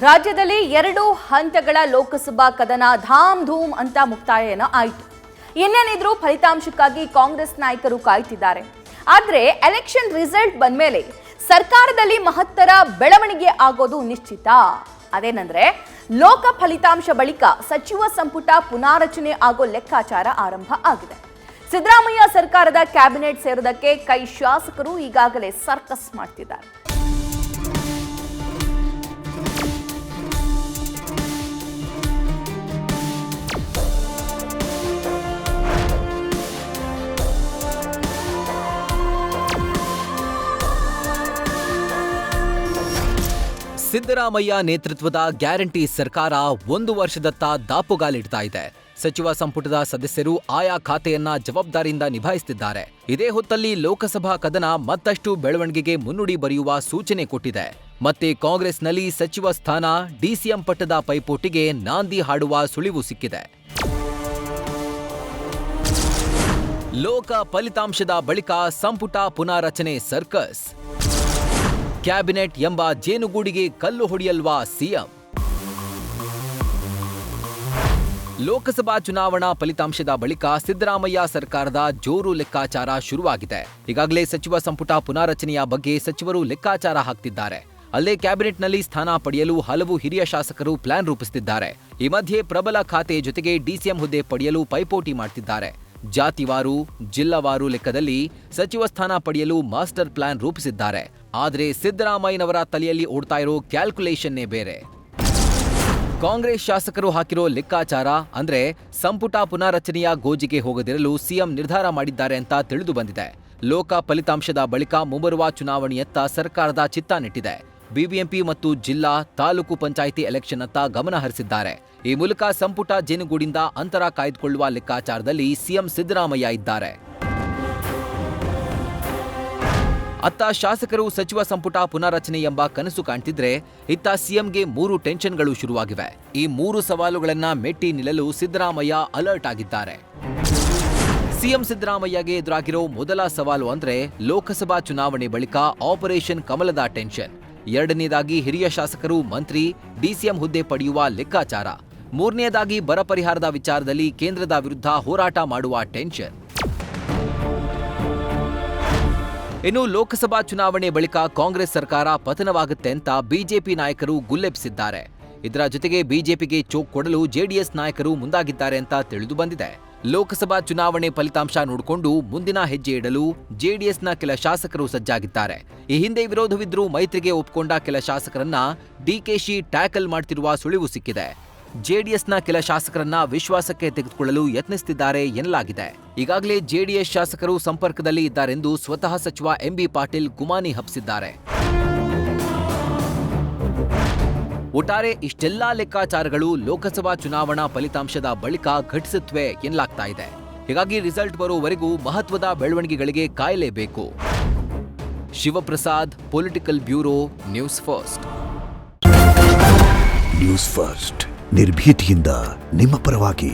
ರಾಜ್ಯದಲ್ಲಿ 2 ಹಂತಗಳ ಲೋಕಸಭಾ ಕದನ ಧಾಮ್ ಧೂಮ್ ಅಂತ ಮುಕ್ತಾಯನ ಆಯಿತು. ಇನ್ನೇನಿದ್ರು ಫಲಿತಾಂಶಕ್ಕಾಗಿ ಕಾಂಗ್ರೆಸ್ ನಾಯಕರು ಕಾಯ್ತಿದ್ದಾರೆ. ಆದರೆ ಎಲೆಕ್ಷನ್ ರಿಸಲ್ಟ್ ಬಂದ್ಮೇಲೆ ಸರ್ಕಾರದಲ್ಲಿ ಮಹತ್ತರ ಬೆಳವಣಿಗೆ ಆಗೋದು ನಿಶ್ಚಿತ. ಅದೇನಂದ್ರೆ ಲೋಕ ಫಲಿತಾಂಶ ಬಳಿಕ ಸಚಿವ ಸಂಪುಟ ಪುನಾರಚನೆ ಆಗೋ ಲೆಕ್ಕಾಚಾರ ಆರಂಭ ಆಗಿದೆ. ಸಿದ್ದರಾಮಯ್ಯ ಸರ್ಕಾರದ ಕ್ಯಾಬಿನೆಟ್ ಸೇರೋದಕ್ಕೆ ಕೈ ಶಾಸಕರು ಈಗಾಗಲೇ ಸರ್ಕಸ್ ಮಾಡ್ತಿದ್ದಾರೆ. ಸಿದ್ದರಾಮಯ್ಯ ನೇತೃತ್ವದ ಗ್ಯಾರಂಟಿ ಸರ್ಕಾರ 1 ವರ್ಷದತ್ತ ದಾಪುಗಾಲಿಡ್ತಾ ಇದೆ. ಸಚಿವ ಸಂಪುಟದ ಸದಸ್ಯರು ಆಯಾ ಖಾತೆಯನ್ನ ಜವಾಬ್ದಾರಿಯಿಂದ ನಿಭಾಯಿಸುತ್ತಿದ್ದಾರೆ. ಇದೇ ಹೊತ್ತಲ್ಲಿ ಲೋಕಸಭಾ ಕದನ ಮತ್ತಷ್ಟು ಬೆಳವಣಿಗೆಗೆ ಮುನ್ನುಡಿ ಬರೆಯುವ ಸೂಚನೆ ಕೊಟ್ಟಿದೆ. ಮತ್ತೆ ಕಾಂಗ್ರೆಸ್ನಲ್ಲಿ ಸಚಿವ ಸ್ಥಾನ ಡಿಸಿಎಂ ಪಟ್ಟದ ಪೈಪೋಟಿಗೆ ನಾಂದಿ ಹಾಡುವ ಸುಳಿವು ಸಿಕ್ಕಿದೆ. ಲೋಕ ಫಲಿತಾಂಶದ ಬಳಿಕ ಸಂಪುಟ ಪುನಾರಚನೆ ಸರ್ಕಸ್. ಕ್ಯಾಬಿನೆಟ್ ಎಂಬ ಜೇನುಗೂಡಿಗೆ ಕಲ್ಲು ಹೊಡೆಯಲ್ವಾ ಸಿಎಂ? ಲೋಕಸಭಾ ಚುನಾವಣಾ ಫಲಿತಾಂಶದ ಬಳಿಕ ಸಿದ್ದರಾಮಯ್ಯ ಸರ್ಕಾರದ ಜೋರು ಲೆಕ್ಕಾಚಾರ ಶುರುವಾಗಿದೆ. ಈಗಾಗಲೇ ಸಚಿವ ಸಂಪುಟ ಪುನಾರಚನೆಯ ಬಗ್ಗೆ ಸಚಿವರು ಲೆಕ್ಕಾಚಾರ ಹಾಕ್ತಿದ್ದಾರೆ. ಅಲ್ಲೇ ಕ್ಯಾಬಿನೆಟ್ನಲ್ಲಿ ಸ್ಥಾನ ಪಡೆಯಲು ಹಲವು ಹಿರಿಯ ಶಾಸಕರು ಪ್ಲಾನ್ ರೂಪಿಸುತ್ತಿದ್ದಾರೆ. ಈ ಮಧ್ಯೆ ಪ್ರಬಲ ಖಾತೆ ಜೊತೆಗೆ ಡಿಸಿಎಂ ಹುದ್ದೆ ಪಡೆಯಲು ಪೈಪೋಟಿ ಮಾಡ್ತಿದ್ದಾರೆ. ಜಾತಿವಾರು, ಜಿಲ್ಲಾವಾರು ಲೆಕ್ಕದಲ್ಲಿ ಸಚಿವ ಸ್ಥಾನ ಪಡೆಯಲು ಮಾಸ್ಟರ್ ಪ್ಲಾನ್ ರೂಪಿಸಿದ್ದಾರೆ. ಆದರೆ ಸಿದ್ದರಾಮಯ್ಯನವರ ತಲೆಯಲ್ಲಿ ಓಡ್ತಾ ಇರೋ ಕ್ಯಾಲ್ಕುಲೇಷನ್ನೇ ಬೇರೆ. ಕಾಂಗ್ರೆಸ್ ಶಾಸಕರು ಹಾಕಿರೋ ಲೆಕ್ಕಾಚಾರ ಅಂದ್ರೆ ಸಂಪುಟ ಪುನಾರಚನೆಯ ಗೋಜಿಗೆ ಹೋಗದಿರಲು ಸಿಎಂ ನಿರ್ಧಾರ ಮಾಡಿದ್ದಾರೆ ಅಂತ ತಿಳಿದು ಬಂದಿದೆ. ಲೋಕ ಫಲಿತಾಂಶದ ಬಳಿಕ ಮುಂಬರುವ ಚುನಾವಣೆಯತ್ತ ಸರ್ಕಾರದ ಚಿತ್ತ ನೆಟ್ಟಿದೆ. ಬಿಬಿಎಂಪಿ ಮತ್ತು ಜಿಲ್ಲಾ, ತಾಲೂಕು ಪಂಚಾಯಿತಿ ಎಲೆಕ್ಷನ್ ಅತ್ತ ಗಮನ ಹರಿಸಿದ್ದಾರೆ. ಈ ಮೂಲಕ ಸಂಪುಟ ಜೇನುಗೂಡಿಂದ ಅಂತರ ಕಾಯ್ದುಕೊಳ್ಳುವ ಲೆಕ್ಕಾಚಾರದಲ್ಲಿ ಸಿಎಂ ಸಿದ್ದರಾಮಯ್ಯ ಇದ್ದಾರೆ. ಅತ್ತ ಶಾಸಕರು ಸಚಿವ ಸಂಪುಟ ಪುನಾರಚನೆ ಎಂಬ ಕನಸು ಕಾಣ್ತಿದ್ರೆ, ಇತ್ತ ಸಿಎಂಗೆ 3 ಟೆನ್ಷನ್ಗಳು ಶುರುವಾಗಿವೆ. ಈ 3 ಸವಾಲುಗಳನ್ನ ಮೆಟ್ಟಿ ನಿಲ್ಲಲು ಸಿದ್ದರಾಮಯ್ಯ ಅಲರ್ಟ್ ಆಗಿದ್ದಾರೆ. ಸಿಎಂ ಸಿದ್ದರಾಮಯ್ಯಗೆ ಎದುರಾಗಿರೋ ಮೊದಲ ಸವಾಲು ಅಂದ್ರೆ ಲೋಕಸಭಾ ಚುನಾವಣೆ ಬಳಿಕ ಆಪರೇಷನ್ ಕಮಲದ ಟೆನ್ಷನ್. ಎರಡನೇದಾಗಿ ಹಿರಿಯ ಶಾಸಕರು, ಮಂತ್ರಿ, ಡಿಸಿಎಂ ಹುದ್ದೆ ಪಡೆಯುವ ಲೆಕ್ಕಾಚಾರ. ಮೂರನೇದಾಗಿ ಬರ ಪರಿಹಾರದ ವಿಚಾರದಲ್ಲಿ ಕೇಂದ್ರದ ವಿರುದ್ಧ ಹೋರಾಟ ಮಾಡುವ ಟೆನ್ಷನ್. ಇನ್ನು ಲೋಕಸಭಾ ಚುನಾವಣೆ ಬಳಿಕ ಕಾಂಗ್ರೆಸ್ ಸರ್ಕಾರ ಪತನವಾಗುತ್ತೆ ಅಂತ ಬಿಜೆಪಿ ನಾಯಕರು ಗುಲ್ಲೆಬ್ಬಿಸಿದ್ದಾರೆ. ಇದರ ಜೊತೆಗೆ ಬಿಜೆಪಿಗೆ ಚೋಕ್ ಕೊಡಲು ಜೆಡಿಎಸ್ ನಾಯಕರು ಮುಂದಾಗಿದ್ದಾರೆ ಅಂತ ತಿಳಿದು ಬಂದಿದೆ. ಲೋಕಸಭಾ ಚುನಾವಣೆ ಫಲಿತಾಂಶ ನೋಡಿಕೊಂಡು ಮುಂದಿನ ಹೆಜ್ಜೆ ಇಡಲು ಜೆಡಿಎಸ್ನ ಕೆಲ ಶಾಸಕರು ಸಜ್ಜಾಗಿದ್ದಾರೆ. ಈ ಹಿಂದೆ ವಿರೋಧವಿದ್ರೂ ಮೈತ್ರಿಗೆ ಒಪ್ಪಿಕೊಂಡ ಕೆಲ ಶಾಸಕರನ್ನ ಡಿಕೆಶಿ ಟ್ಯಾಕಲ್ ಮಾಡ್ತಿರುವ ಸುಳಿವು ಸಿಕ್ಕಿದೆ. ಜೆಡಿಎಸ್ನ ಕೆಲ ಶಾಸಕರನ್ನ ವಿಶ್ವಾಸಕ್ಕೆ ತೆಗೆದುಕೊಳ್ಳಲು ಯತ್ನಿಸುತ್ತಿದ್ದಾರೆ ಎನ್ನಲಾಗಿದೆ. ಈಗಾಗಲೇ ಜೆಡಿಎಸ್ ಶಾಸಕರು ಸಂಪರ್ಕದಲ್ಲಿ ಇದ್ದಾರೆಂದು ಸ್ವತಃ ಸಚಿವ ಎಂಬಿ ಪಾಟೀಲ್ ಗುಮಾನಿ ಹಬ್ಬಿಸಿದ್ದಾರೆ. ಒಟ್ಟಾರೆ ಇಷ್ಟೆಲ್ಲಾ ಲೆಕ್ಕಾಚಾರಗಳು ಲೋಕಸಭಾ ಚುನಾವಣಾ ಫಲಿತಾಂಶದ ಬಳಿಕ ಘಟಿಸುತ್ತವೆ ಎನ್ನಲಾಗ್ತಾ ಇದೆ. ಹೀಗಾಗಿ ರಿಸಲ್ಟ್ ಬರೋವರೆಗೂ ಮಹತ್ವದ ಬೆಳವಣಿಗೆಗಳಿಗೆ ಕಾಯಲೇಬೇಕು. Shivaprasad, political bureau, news first. News first ನಿರ್ಭೀತಿಯಿಂದ ನಿಮ್ಮ ಪರವಾಗಿ.